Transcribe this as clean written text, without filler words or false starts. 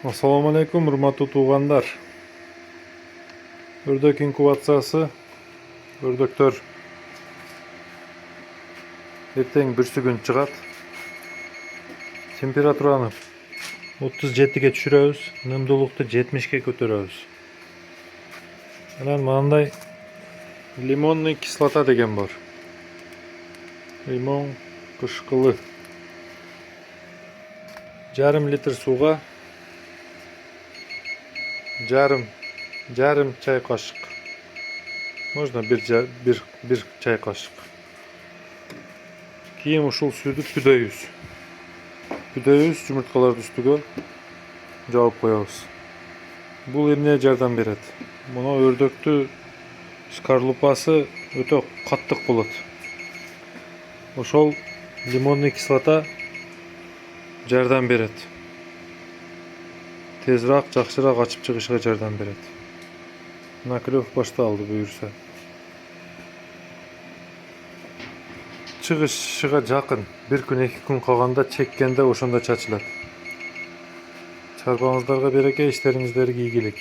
Assalamu alaikum, hurmatli tuğanlar. Ördek inkubatsiyasi. Ördekler erteң birsi gün çıgat. Temperaturani 37'ge düşürөбүз, нымдуулукту 70'ge көтөрөбүз. Анан мындай лимонный кислота деген бар. Лимон кышкылы. Жарым литр сууга жарым чай кашык. Можно bir çay kaşık. Кийин ушул сүйдү бүдөйбүз, жумурткаларды үстүгө жаап коебуз. Бул эмне жардам берет? Муну өрдөктү скорлупасы өтө каттык болот. Ошол лимонный кислота жардам берет. Тезирээк, жакшыраак ачып чыгышка жардам берет. Наклев башталды буюрса. Чыгышыга жакын 1 күн 2 күн калганда чеккенде ошондо чачылат. Чарбаңыздарга береке, иштериңиздерге ийгилик.